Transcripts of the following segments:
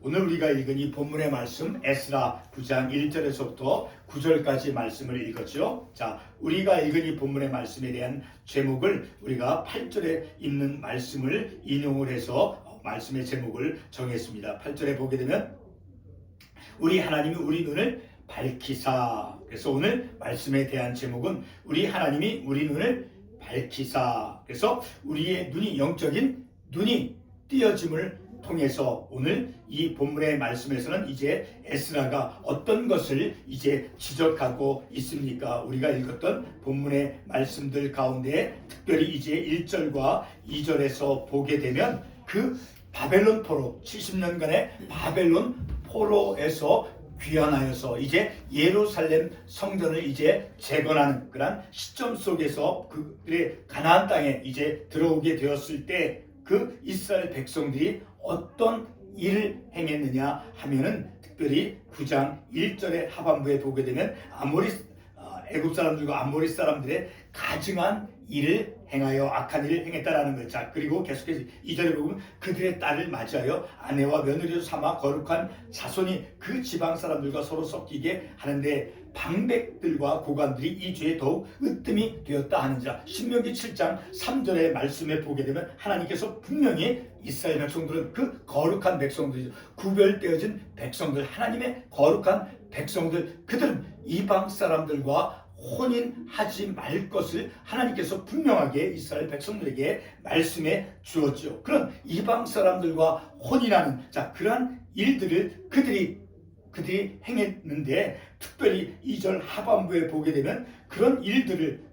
오늘 우리가 읽은 이 본문의 말씀 에스라 9장 1절에서부터 9절까지 말씀을 읽었죠. 자, 우리가 읽은 이 본문의 말씀에 대한 제목을 우리가 8절에 있는 말씀을 인용을 해서 말씀의 제목을 정했습니다. 8절에 보게 되면 우리 하나님이 우리 눈을 밝히사. 그래서 오늘 말씀에 대한 제목은 우리 하나님이 우리 눈을 밝히사. 그래서 우리의 눈이 영적인 눈이 띄어짐을 통해서 오늘 이 본문의 말씀에서는 이제 에스라가 어떤 것을 이제 지적하고 있습니까? 우리가 읽었던 본문의 말씀들 가운데 특별히 이제 1절과 2절에서 보게 되면 그 바벨론 포로 70년간의 바벨론 포로에서 귀환하여서 이제 예루살렘 성전을 이제 재건하는 그런 시점 속에서 그들의 가나안 땅에 이제 들어오게 되었을 때 그 이스라엘 백성들이 어떤 일을 행했느냐 하면은 특별히 9장 1절의 하반부에 보게 되면 애굽 사람들과 아모리 사람들의 가증한 일을 행하여 악한 일을 행했다라는 거예요. 자, 그리고 계속해서 2절에 보면 그들의 딸을 맞이하여 아내와 며느리로 삼아 거룩한 자손이 그 지방 사람들과 서로 섞이게 하는데 방백들과 고관들이 이 죄에 더욱 으뜸이 되었다 하는지라. 신명기 7장 3절의 말씀에 보게 되면 하나님께서 분명히 이스라엘 백성들은 그 거룩한 백성들이죠. 구별되어진 백성들, 하나님의 거룩한 백성들, 그들은 이방 사람들과 혼인하지 말 것을 하나님께서 분명하게 이스라엘 백성들에게 말씀해 주었죠. 그런 이방 사람들과 혼인하는 그러한 일들을 그들이 행했는데 특별히 2절 하반부에 보게 되면 그런 일들을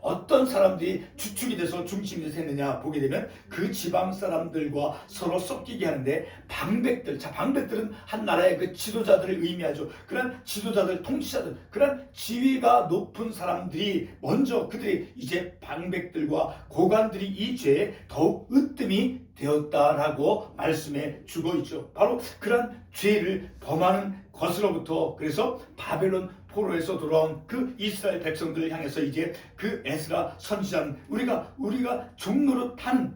어떤 사람들이 주축이 돼서 중심이 돼서 했느냐 보게 되면 그 지방 사람들과 서로 섞이게 하는데 방백들은 한 나라의 그 지도자들을 의미하죠. 그런 지도자들, 통치자들, 그런 지위가 높은 사람들이 먼저 그들이 이제 방백들과 고관들이 이 죄에 더욱 으뜸이 되었다라고 말씀해 주고 있죠. 바로 그런 죄를 범하는 것으로부터 그래서 바벨론 포로에서 돌아온 그 이스라엘 백성들을 향해서 이제 그 에스라 선지자는 우리가 종로로 타는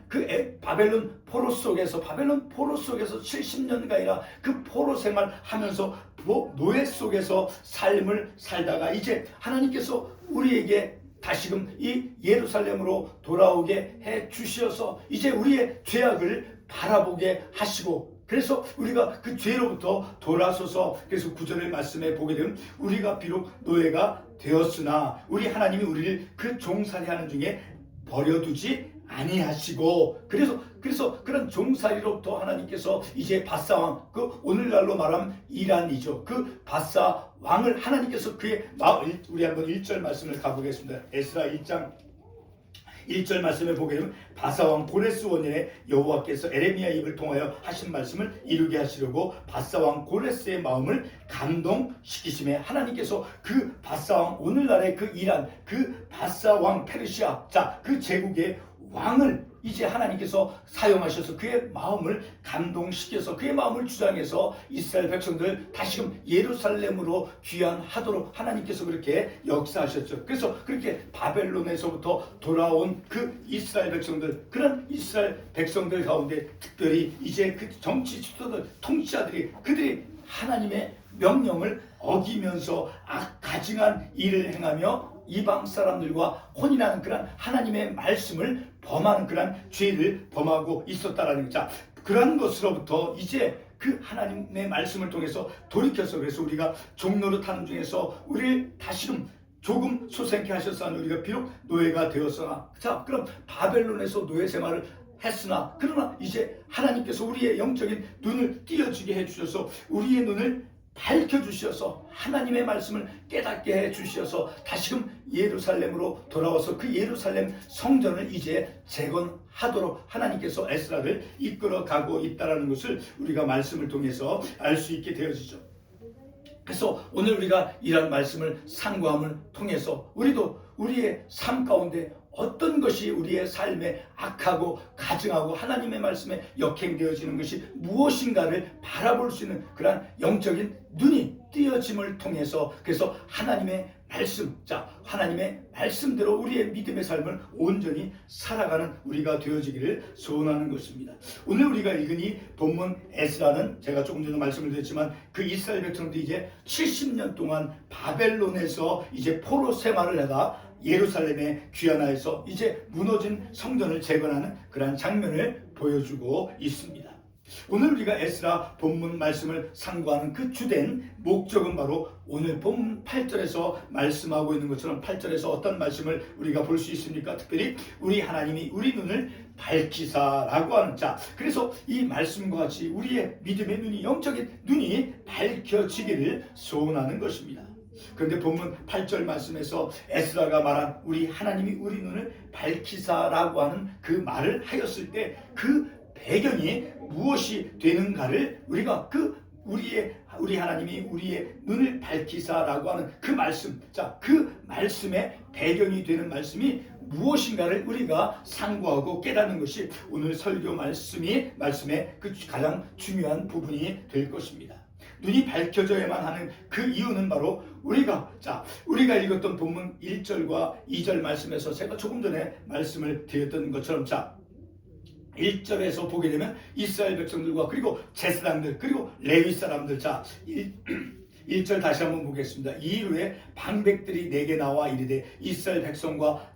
그 바벨론 포로 속에서 70년간이나 그 포로 생활하면서 노예 속에서 삶을 살다가 이제 하나님께서 우리에게 다시금 이 예루살렘으로 돌아오게 해 주셔서 이제 우리의 죄악을 바라보게 하시고 그래서 우리가 그 죄로부터 돌아서서 그래서 9절의 말씀에 보게 되면 우리가 비록 노예가 되었으나 우리 하나님이 우리를 그 종살이하는 중에 버려두지 아니하시고 그래서 그런 종살이로부터 하나님께서 이제 바사왕 그 오늘날로 말하면 이란이죠. 그 바사왕을 하나님께서 그의 우리 한번 1절 말씀을 가보겠습니다. 에스라 1장 1절 말씀을 보게 되면 바사왕 고레스 원년에 여호와께서 에레미야 입을 통하여 하신 말씀을 이루게 하시려고 바사왕 고레스의 마음을 감동시키심에 하나님께서 그 바사왕 오늘날의 그 이란 그 바사왕 페르시아 그 제국의 왕을 이제 하나님께서 사용하셔서 그의 마음을 감동시켜서 그의 마음을 주장해서 이스라엘 백성들 다시금 예루살렘으로 귀환하도록 하나님께서 그렇게 역사하셨죠. 그래서 그렇게 바벨론에서부터 돌아온 그 이스라엘 백성들 그런 이스라엘 백성들 가운데 특별히 이제 그 정치 지도자들 통치자들이 그들이 하나님의 명령을 어기면서 가증한 일을 행하며 이방 사람들과 혼인하는 그런 하나님의 말씀을 범하는 그런 죄를 범하고 있었다라는 거죠. 그런 것으로부터 이제 그 하나님의 말씀을 통해서 돌이켜서 그래서 우리가 종로를 타는 중에서 우리를 다시금 조금 소생케 하셔서 우리가 비록 노예가 되었으나 그럼 바벨론에서 노예 생활을 했으나 그러나 이제 하나님께서 우리의 영적인 눈을 띄어주게 해주셔서 우리의 눈을 밝혀주셔서 하나님의 말씀을 깨닫게 해주셔서 다시금 예루살렘으로 돌아와서 그 예루살렘 성전을 이제 재건하도록 하나님께서 에스라를 이끌어가고 있다는 것을 우리가 말씀을 통해서 알 수 있게 되어지죠. 그래서 오늘 우리가 이런 말씀을 상고함을 통해서 우리도 우리의 삶 가운데 어떤 것이 우리의 삶에 악하고 가증하고 하나님의 말씀에 역행되어지는 것이 무엇인가를 바라볼 수 있는 그런 영적인 눈이 띄어짐을 통해서 그래서 하나님의 말씀, 자, 하나님의 말씀대로 우리의 믿음의 삶을 온전히 살아가는 우리가 되어지기를 소원하는 것입니다. 오늘 우리가 읽은 이 본문 에스라는 제가 조금 전에 말씀을 드렸지만 그 이스라엘 백성들이 이제 70년 동안 바벨론에서 이제 포로 생활을 하다 예루살렘에 귀환하여서 이제 무너진 성전을 재건하는 그러한 장면을 보여주고 있습니다. 오늘 우리가 에스라 본문 말씀을 상고하는 그 주된 목적은 바로 오늘 본문 8절에서 말씀하고 있는 것처럼 8절에서 어떤 말씀을 우리가 볼 수 있습니까? 특별히 우리 하나님이 우리 눈을 밝히사라고 하는, 자, 그래서 이 말씀과 같이 우리의 믿음의 눈이, 영적인 눈이 밝혀지기를 소원하는 것입니다. 그런데 본문 8절 말씀에서 에스라가 말한 우리 하나님이 우리 눈을 밝히사라고 하는 그 말을 하였을 때 그 배경이 무엇이 되는가를 우리가 우리 하나님이 우리의 눈을 밝히사라고 하는 그 말씀, 자, 그 말씀의 배경이 되는 말씀이 무엇인가를 우리가 상고하고 깨닫는 것이 오늘 설교 말씀의 그 가장 중요한 부분이 될 것입니다. 눈이 밝혀져야만 하는 그 이유는 바로 우리가 읽었던 본문 1절과 2절 말씀에서 제가 조금 전에 말씀을 드렸던 것처럼, 자, 1절에서 보게 되면 이스라엘 백성들과 그리고 제사장들 그리고 레위 사람들, 자, 1절 다시 한번 보겠습니다. 이 후에 방백들이 내게 나와 이르되 이스라엘 백성과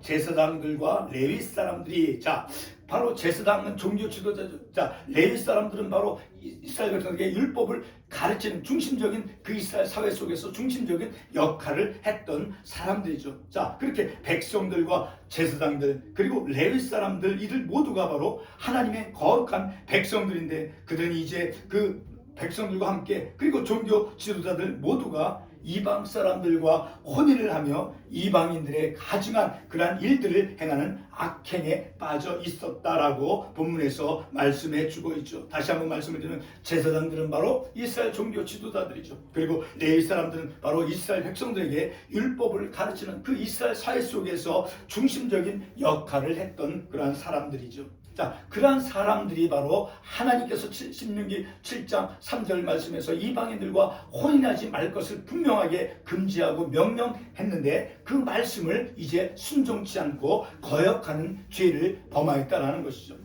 제사장들과 레위 사람들이, 자, 바로 제사장은 종교 지도자죠. 자, 레위 사람들은 바로 이스라엘 백성에게 율법을 가르치는 중심적인 그 이스라엘 사회 속에서 중심적인 역할을 했던 사람들이죠. 자, 그렇게 백성들과 제사장들 그리고 레위 사람들, 이들 모두가 바로 하나님의 거룩한 백성들인데 그들은 이제 그 백성들과 함께 그리고 종교 지도자들 모두가 이방 사람들과 혼인을 하며 이방인들의 가증한 그러한 일들을 행하는 악행에 빠져 있었다라고 본문에서 말씀해 주고 있죠. 다시 한번 말씀을 드리면 제사장들은 바로 이스라엘 종교 지도자들이죠. 그리고 레위 사람들은 바로 이스라엘 백성들에게 율법을 가르치는 그 이스라엘 사회 속에서 중심적인 역할을 했던 그러한 사람들이죠. 자, 그러한 사람들이 바로 하나님께서 신명기 7장 3절 말씀에서 이방인들과 혼인하지 말 것을 분명하게 금지하고 명령했는데 그 말씀을 이제 순종치 않고 거역하는 죄를 범하였다라는 것이죠.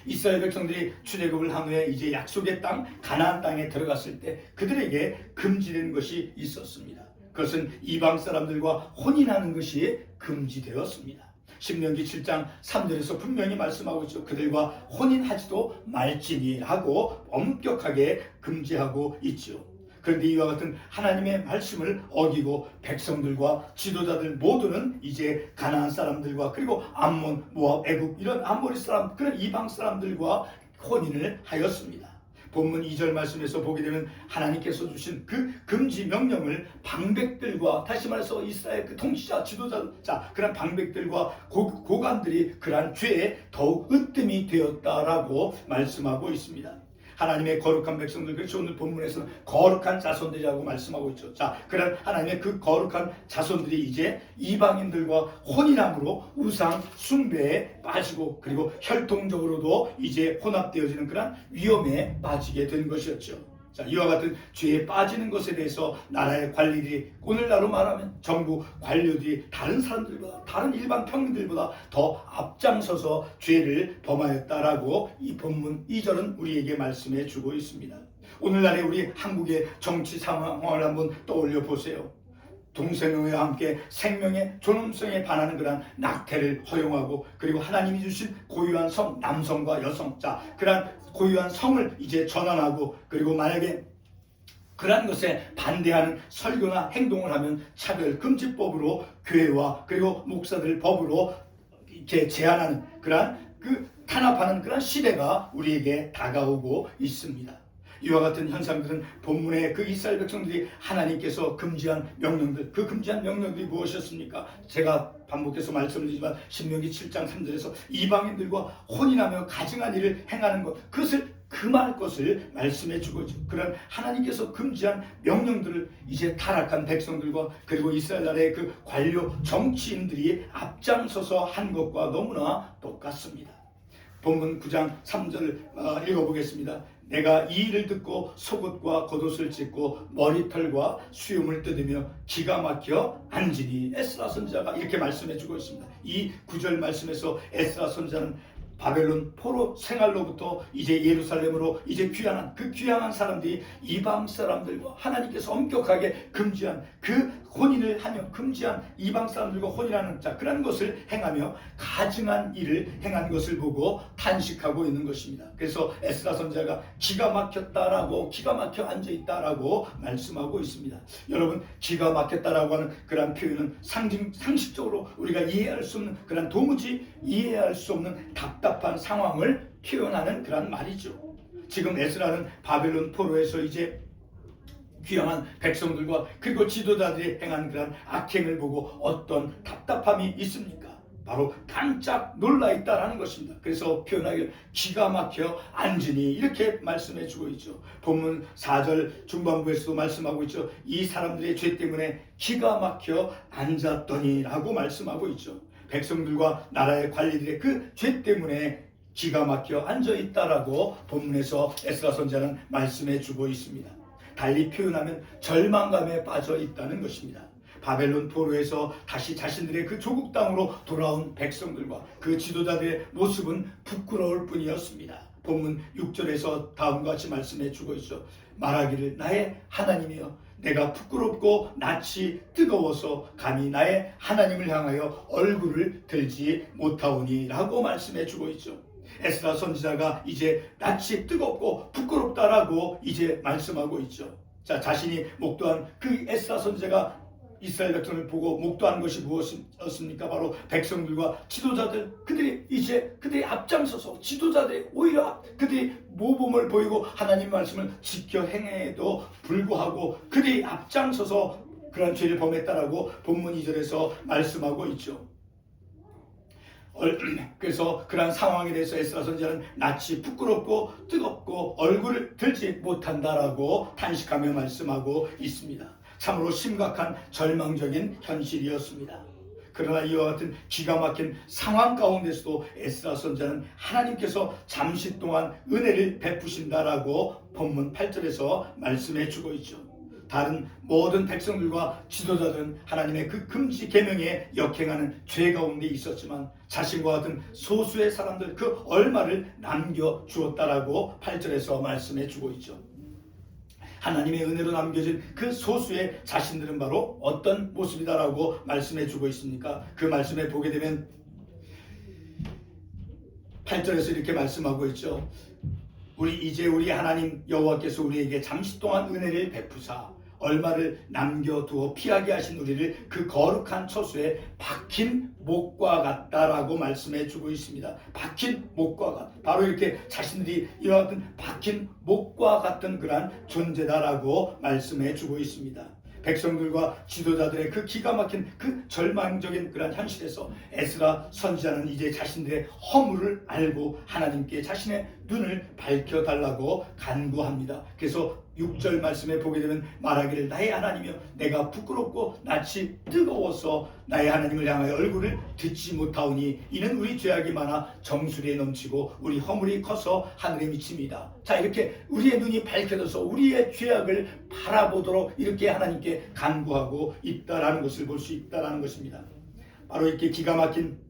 이스라엘 백성들이 출애굽을 한 후에 이제 약속의 땅 가나안 땅에 들어갔을 때 그들에게 금지된 것이 있었습니다. 그것은 이방 사람들과 혼인하는 것이 금지되었습니다. 신명기 7장 3절에서 분명히 말씀하고 있죠. 그들과 혼인하지도 말지니 하고 엄격하게 금지하고 있죠. 그런데 이와 같은 하나님의 말씀을 어기고 백성들과 지도자들 모두는 이제 가나안 사람들과 그리고 암몬, 모압, 애굽 이런 아모리 사람, 그런 이방 사람들과 혼인을 하였습니다. 본문 2절 말씀에서 보게 되면 하나님께서 주신 그 금지 명령을 방백들과, 다시 말해서 이스라엘 그 통치자, 지도자, 자, 그런 방백들과 고관들이 그러한 죄에 더욱 으뜸이 되었다라고 말씀하고 있습니다. 하나님의 거룩한 백성들, 그래서 오늘 본문에서는 거룩한 자손들이라고 말씀하고 있죠. 자, 그런 하나님의 그 거룩한 자손들이 이제 이방인들과 혼인함으로 우상 숭배에 빠지고 그리고 혈통적으로도 이제 혼합되어지는 그런 위험에 빠지게 된 것이었죠. 자, 이와 같은 죄에 빠지는 것에 대해서 나라의 관리들이, 오늘날로 말하면 정부 관료들이 다른 사람들보다, 다른 일반 평민들보다 더 앞장서서 죄를 범하였다라고 이 본문 2절은 우리에게 말씀해 주고 있습니다. 오늘날의 우리 한국의 정치 상황을 한번 떠올려 보세요. 동성애와 함께 생명의 존엄성에 반하는 그런 낙태를 허용하고 그리고 하나님이 주신 고유한 성, 남성과 여성, 자, 그런 고유한 성을 이제 전환하고 그리고 만약에 그런 것에 반대하는 설교나 행동을 하면 차별금지법으로 교회와 그리고 목사들 법으로 이렇게 제한하는 그런 탄압하는 그런 시대가 우리에게 다가오고 있습니다. 이와 같은 현상들은 본문의 그 이스라엘 백성들이 하나님께서 금지한 명령들, 그 금지한 명령들이 무엇이었습니까? 제가 반복해서 말씀드리지만 신명기 7장 3절에서 이방인들과 혼인하며 가증한 일을 행하는 것, 그것을 금할 것을 말씀해 주고, 그런 하나님께서 금지한 명령들을 이제 타락한 백성들과 그리고 이스라엘 나라의 그 관료 정치인들이 앞장서서 한 것과 너무나 똑같습니다. 본문 9장 3절 읽어보겠습니다. 내가 이 일을 듣고 속옷과 겉옷을 찢고 머리털과 수염을 뜯으며 기가 막혀 앉으니. 에스라 선지자가 이렇게 말씀해 주고 있습니다. 이 구절 말씀에서 에스라 선지자는 바벨론 포로 생활로부터 이제 예루살렘으로 이제 귀환한 그 귀환한 사람들이 이방 사람들과 하나님께서 엄격하게 금지한 그 혼인을 하며 금지한 이방 사람들과 혼인하는 그런 것을 행하며 가증한 일을 행한 것을 보고 탄식하고 있는 것입니다. 그래서 에스라 선지자가 기가 막혔다라고, 기가 막혀 앉아있다라고 말씀하고 있습니다. 여러분, 기가 막혔다라고 하는 그런 표현은 상식적으로 우리가 이해할 수 없는, 그런 도무지 이해할 수 없는 답답한 상황을 표현하는 그런 말이죠. 지금 에스라는 바벨론 포로에서 이제 귀향한 백성들과 그리고 지도자들이 행한 그런 악행을 보고 어떤 답답함이 있습니까? 바로 깜짝 놀라 있다라는 것입니다. 그래서 표현하기를 기가 막혀 앉으니 이렇게 말씀해 주고 있죠. 본문 4절 중반부에서도 말씀하고 있죠. 이 사람들의 죄 때문에 기가 막혀 앉았더니 라고 말씀하고 있죠. 백성들과 나라의 관리들의 그 죄 때문에 기가 막혀 앉아 있다라고 본문에서 에스라 선지자는 말씀해 주고 있습니다. 달리 표현하면 절망감에 빠져 있다는 것입니다. 바벨론 포로에서 다시 자신들의 그 조국 땅으로 돌아온 백성들과 그 지도자들의 모습은 부끄러울 뿐이었습니다. 본문 6절에서 다음과 같이 말씀해 주고 있죠. 말하기를 나의 하나님이여, 내가 부끄럽고 낯이 뜨거워서 감히 나의 하나님을 향하여 얼굴을 들지 못하오니 라고 말씀해 주고 있죠. 에스라 선지자가 이제 낯이 뜨겁고 부끄럽다라고 이제 말씀하고 있죠. 자, 자신이 목도한 그 에스라 선지자가 이스라엘 백성을 보고 목도한 것이 무엇이었습니까? 바로 백성들과 지도자들, 그들이 앞장서서 지도자들이 오히려 그들이 모범을 보이고 하나님 말씀을 지켜 행해도 불구하고 그들이 앞장서서 그런 죄를 범했다라고 본문 2절에서 말씀하고 있죠. 그래서 그러한 상황에 대해서 에스라 선지자는 낯이 부끄럽고 뜨겁고 얼굴을 들지 못한다라고 탄식하며 말씀하고 있습니다. 참으로 심각한 절망적인 현실이었습니다. 그러나 이와 같은 기가 막힌 상황 가운데서도 에스라 선지자는 하나님께서 잠시 동안 은혜를 베푸신다라고 본문 8절에서 말씀해 주고 있죠. 다른 모든 백성들과 지도자들은 하나님의 그 금지 계명에 역행하는 죄 가운데 있었지만 자신과 같은 소수의 사람들 그 얼마를 남겨주었다라고 8절에서 말씀해 주고 있죠. 하나님의 은혜로 남겨진 그 소수의 자신들은 바로 어떤 모습이다라고 말씀해 주고 있습니까? 그 말씀에 보게 되면 8절에서 이렇게 말씀하고 있죠. 우리 하나님 여호와께서 우리에게 잠시 동안 은혜를 베푸사 얼마를 남겨두어 피하게 하신 우리를 그 거룩한 처소에 박힌 목과 같다라고 말씀해 주고 있습니다. 박힌 목과 같, 바로 이렇게 자신들이 이와 같은 박힌 목과 같은 그러한 존재다라고 말씀해 주고 있습니다. 백성들과 지도자들의 그 기가 막힌 그 절망적인 그런 현실에서 에스라 선지자는 이제 자신들의 허물을 알고 하나님께 자신의 눈을 밝혀달라고 간구합니다. 그래서 6절 말씀에 보게 되면 말하기를 나의 하나님이여, 내가 부끄럽고 낯이 뜨거워서 나의 하나님을 향하여 얼굴을 듣지 못하오니 이는 우리 죄악이 많아 정수리에 넘치고 우리 허물이 커서 하늘에 미칩니다. 자, 이렇게 우리의 눈이 밝혀져서 우리의 죄악을 바라보도록 이렇게 하나님께 간구하고 있다라는 것을 볼 수 있다라는 것입니다. 바로 이렇게 기가 막힌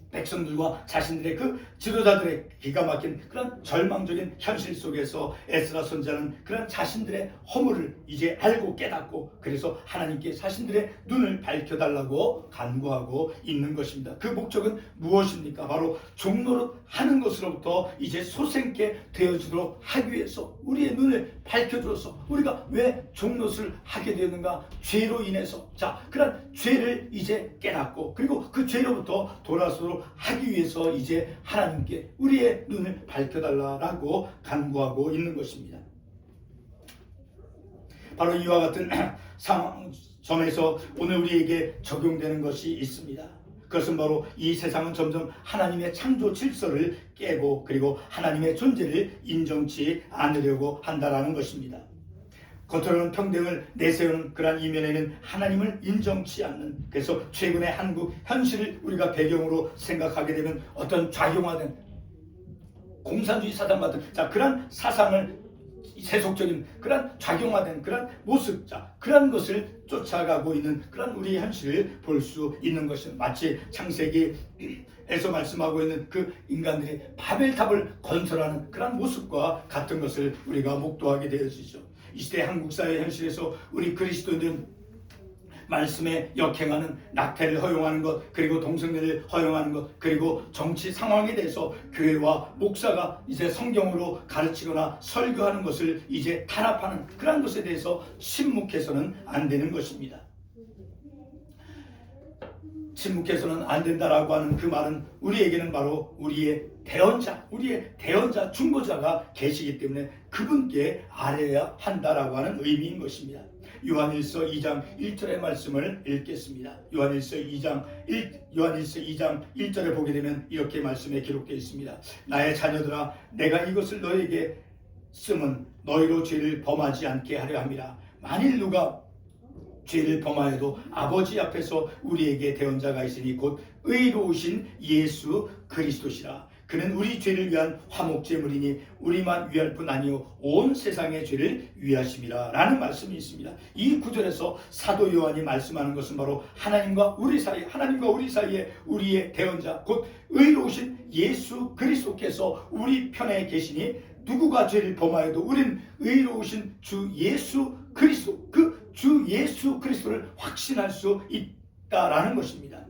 백성들과 자신들의 그 지도자들의 기가 막힌 그런 절망적인 현실 속에서 에스라 선지자는 그런 자신들의 허물을 이제 알고 깨닫고 그래서 하나님께 자신들의 눈을 밝혀달라고 간구하고 있는 것입니다. 그 목적은 무엇입니까? 바로 종노릇 하는 것으로부터 이제 소생케 되어지도록 하기 위해서 우리의 눈을 밝혀줘서 우리가 왜 종노릇을 하게 되었는가? 죄로 인해서 그런 죄를 이제 깨닫고 그리고 그 죄로부터 돌아서도록 하기 위해서 이제 하나님께 우리의 눈을 밝혀달라고 간구하고 있는 것입니다. 바로 이와 같은 상황 점에서 오늘 우리에게 적용되는 것이 있습니다. 그것은 바로 이 세상은 점점 하나님의 창조 질서를 깨고 그리고 하나님의 존재를 인정치 않으려고 한다라는 것입니다. 겉으로는 평등을 내세우는 그러한 이면에는 하나님을 인정치 않는, 그래서 최근의 한국 현실을 우리가 배경으로 생각하게 되면 어떤 좌경화된 공산주의 사상 같은 그런 사상을 세속적인 그런 작용화된 그런 모습, 그런 것을 쫓아가고 있는 그런 우리의 현실을 볼 수 있는 것은 마치 창세기에서 말씀하고 있는 그 인간들이 바벨탑을 건설하는 그런 모습과 같은 것을 우리가 목도하게 되어지죠. 이 시대 한국 사회 현실에서 우리 그리스도인들은 말씀에 역행하는 낙태를 허용하는 것, 그리고 동성애를 허용하는 것, 그리고 정치 상황에 대해서 교회와 목사가 이제 성경으로 가르치거나 설교하는 것을 이제 탄압하는 그런 것에 대해서 침묵해서는 안 되는 것입니다. 침묵해서는 안 된다라고 하는 그 말은 우리에게는 바로 우리의 대언자, 중보자가 계시기 때문에 그분께 아뢰야 한다라고 하는 의미인 것입니다. 요한일서 2장 1절의 말씀을 읽겠습니다. 요한일서 2장 1절에 보게 되면 이렇게 말씀에 기록되어 있습니다. 나의 자녀들아, 내가 이것을 너에게 쓰면 너희로 죄를 범하지 않게 하려 함이라. 만일 누가 죄를 범하여도 아버지 앞에서 우리에게 대언자가 있으니 곧 의로우신 예수 그리스도시라. 그는 우리 죄를 위한 화목제물이니 우리만 위할 뿐 아니요 온 세상의 죄를 위하심이라 라는 말씀이 있습니다. 이 구절에서 사도 요한이 말씀하는 것은 바로 하나님과 우리 사이에 우리의 대언자 곧 의로우신 예수 그리스도께서 우리 편에 계시니 누구가 죄를 범하여도 우리는 의로우신 주 예수 그리스도, 그 주 예수 그리스도를 확신할 수 있다라는 것입니다.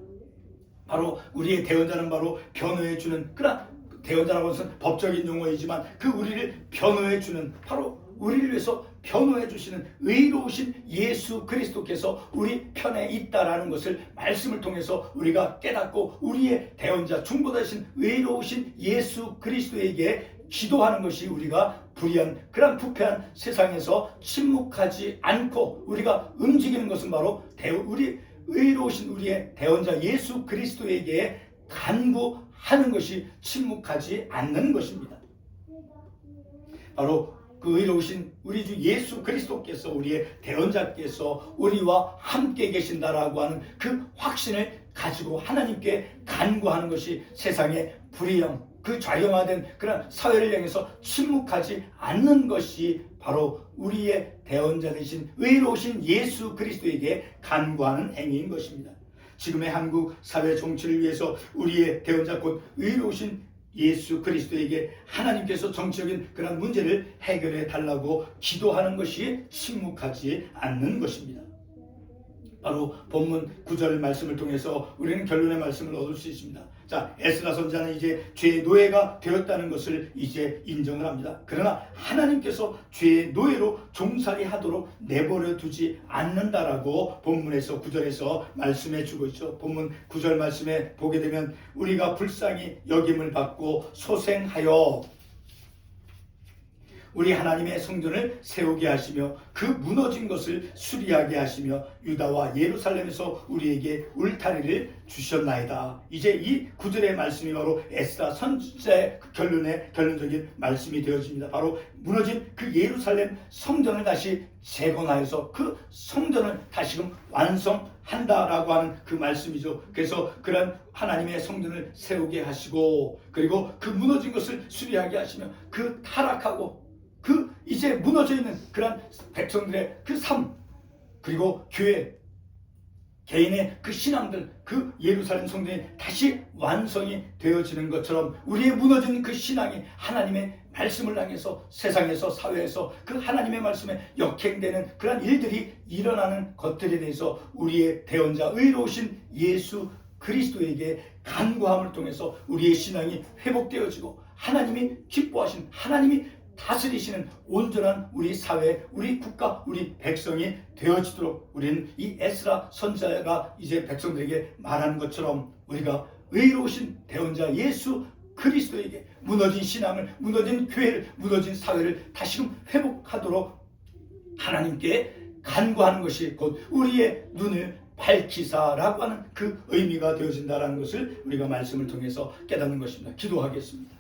바로 우리의 대언자는 바로 변호해주는, 그러나 대언자라고 해서는 법적인 용어이지만 그 우리를 변호해주는, 바로 우리를 위해서 변호해주시는 의로우신 예수 그리스도께서 우리 편에 있다라는 것을 말씀을 통해서 우리가 깨닫고 우리의 대언자 중보자이신 의로우신 예수 그리스도에게 기도하는 것이 우리가 불의한 그런 부패한 세상에서 침묵하지 않고 우리가 움직이는 것은 바로 우리 의로우신 우리의 대언자 예수 그리스도에게 간구하는 것이 침묵하지 않는 것입니다. 바로 그 의로우신 우리 주 예수 그리스도께서 우리의 대언자께서 우리와 함께 계신다라고 하는 그 확신을 가지고 하나님께 간구하는 것이 세상의 불의함, 그 좌경화된 그런 사회를 향해서 침묵하지 않는 것이 바로 우리의 대언자 되신 의로우신 예수 그리스도에게 간구하는 행위인 것입니다. 지금의 한국 사회 정치를 위해서 우리의 대언자 곧 의로우신 예수 그리스도에게 하나님께서 정치적인 그런 문제를 해결해 달라고 기도하는 것이 침묵하지 않는 것입니다. 바로 본문 9절 말씀을 통해서 우리는 결론의 말씀을 얻을 수 있습니다. 에스라 선지자는 이제 죄의 노예가 되었다는 것을 이제 인정을 합니다. 그러나 하나님께서 죄의 노예로 종살이 하도록 내버려 두지 않는다라고 본문에서 9절에서 말씀해 주고 있죠. 본문 9절 말씀에 보게 되면 우리가 불쌍히 여김을 받고 소생하여 우리 하나님의 성전을 세우게 하시며 그 무너진 것을 수리하게 하시며 유다와 예루살렘에서 우리에게 울타리를 주셨나이다. 이제 이 9절의 말씀이 바로 에스라 선지자의 결론적인 말씀이 되어집니다. 바로 무너진 그 예루살렘 성전을 다시 재건하여서 그 성전을 다시금 완성한다라고 하는 그 말씀이죠. 그래서 그런 하나님의 성전을 세우게 하시고 그리고 그 무너진 것을 수리하게 하시며 그 타락하고 그 이제 무너져 있는 그런 백성들의 그 삶, 그리고 교회, 개인의 그 신앙들, 그 예루살렘 성전이 다시 완성이 되어지는 것처럼 우리의 무너진 그 신앙이 하나님의 말씀을 향해서 세상에서 사회에서 그 하나님의 말씀에 역행되는 그런 일들이 일어나는 것들에 대해서 우리의 대언자 의로우신 예수 그리스도에게 간구함을 통해서 우리의 신앙이 회복되어지고 하나님이 기뻐하신, 하나님이 다스리시는 온전한 우리 사회, 우리 국가, 우리 백성이 되어지도록 우리는 이 에스라 선지자가 이제 백성들에게 말하는 것처럼 우리가 의로우신 대언자 예수 그리스도에게 무너진 신앙을, 무너진 교회를, 무너진 사회를 다시금 회복하도록 하나님께 간구하는 것이 곧 우리의 눈을 밝히사라고 하는 그 의미가 되어진다는 것을 우리가 말씀을 통해서 깨닫는 것입니다. 기도하겠습니다.